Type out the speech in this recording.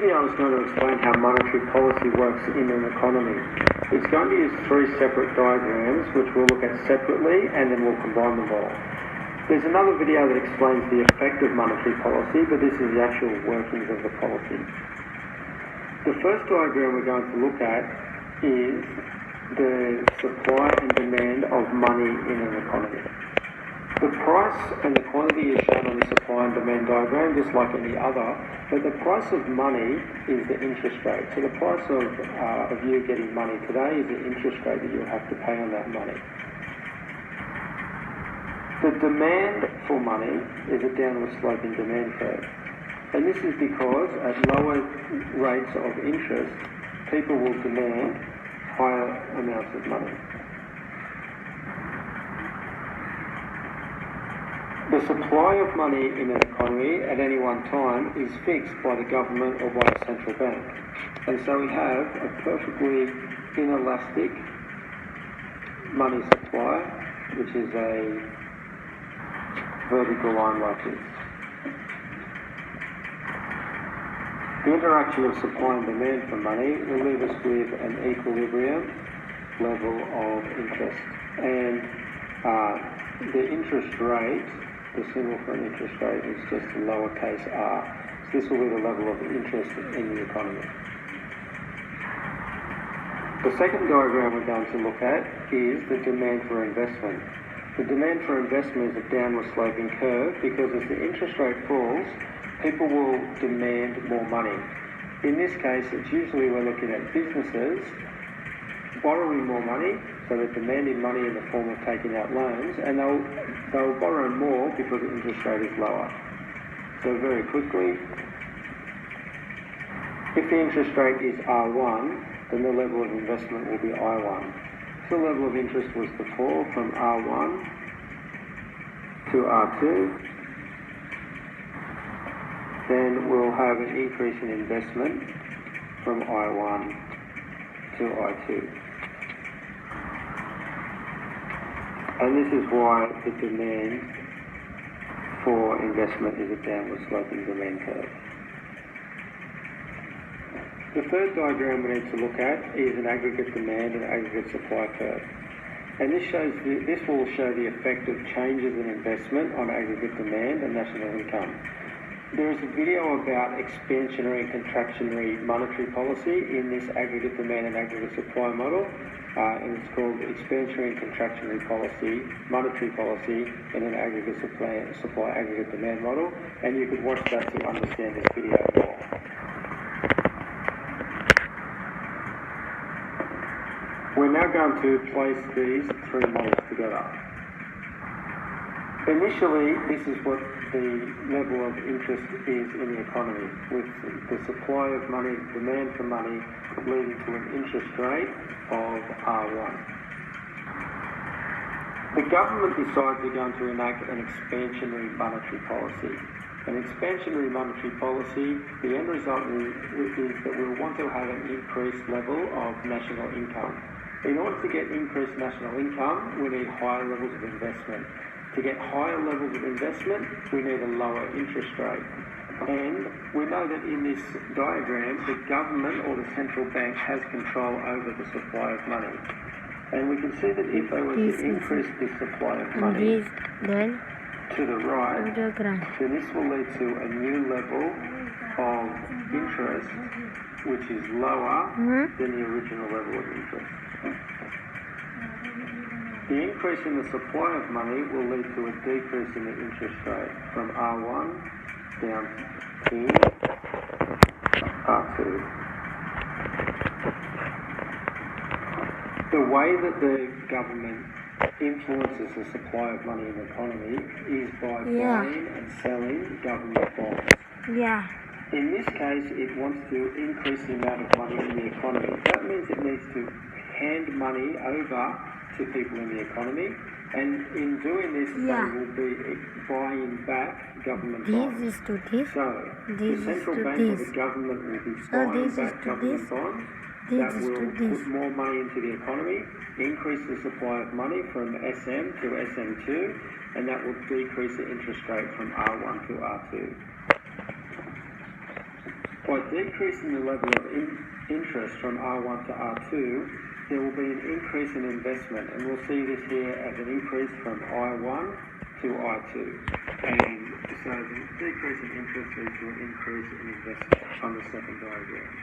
video is going to explain how monetary policy works in an economy. It's going to use three separate diagrams which we'll look at separately and then we'll combine them all. There's another video that explains the effect of monetary policy, but this is the actual workings of the policy. The first diagram we're going to look at is the supply and demand of money in an economy. The price and the quantity is shown on the supply and demand diagram just like any other, but the price of money is the interest rate. So the price of you getting money today is the interest rate that you'll have to pay on that money. The demand for money is a downward sloping demand curve. And this is because at lower rates of interest, people will demand higher amounts of money. The supply of money in an economy at any one time is fixed by the government or by a central bank. And so we have a perfectly inelastic money supply, which is a vertical line like this. The interaction of supply and demand for money will leave us with an equilibrium level of interest. And the interest rate, the symbol for an interest rate is just a lowercase r. So this will be the level of interest in the economy. The second diagram we're going to look at is the demand for investment. The demand for investment is a downward sloping curve because as the interest rate falls, people will demand more money. In this case, it's usually we're looking at businesses borrowing more money, so they're demanding money in the form of taking out loans, and they'll borrow more because the interest rate is lower. So very quickly, if the interest rate is R1, then the level of investment will be I1. So the level of interest was to fall from R1 to R2. Then we'll have an increase in investment from I1 to I2. And this is why the demand for investment is a downward sloping demand curve. The third diagram we need to look at is an aggregate demand and aggregate supply curve. And this will show the effect of changes in investment on aggregate demand and national income. There is a video about expansionary and contractionary monetary policy in this aggregate demand and aggregate supply model, and it's called expansionary and contractionary policy, monetary policy in an aggregate supply aggregate demand model, and you could watch that to understand this video more. We're now going to place these three models together. Initially, this is what the level of interest is in the economy, with the supply of money, demand for money, leading to an interest rate of R1. The government decides they're going to enact an expansionary monetary policy. An expansionary monetary policy, the end result is that we'll want to have an increased level of national income. In order to get increased national income, we need higher levels of investment. To get higher levels of investment, we need a lower interest rate. And we know that in this diagram, the government or the central bank has control over the supply of money. And we can see that if they were to increase the supply of money to the right, then this will lead to a new level of interest, which is lower than the original level of interest. The increase in the supply of money will lead to a decrease in the interest rate from R1 down to R2. The way that the government influences the supply of money in the economy is by buying and selling government bonds. In this case, it wants to increase the amount of money in the economy. That means it needs to hand money over to people in the economy, and in doing this, they will be buying back government bonds. So, the central bank or the government will be buying back government bonds that will put more money into the economy, increase the supply of money from SM to SM2, and that will decrease the interest rate from R1 to R2. By decreasing the level of interest from R1 to R2, there will be an increase in investment, and we'll see this here as an increase from I1 to I2. And so the decrease in interest leads to an increase in investment on the second diagram.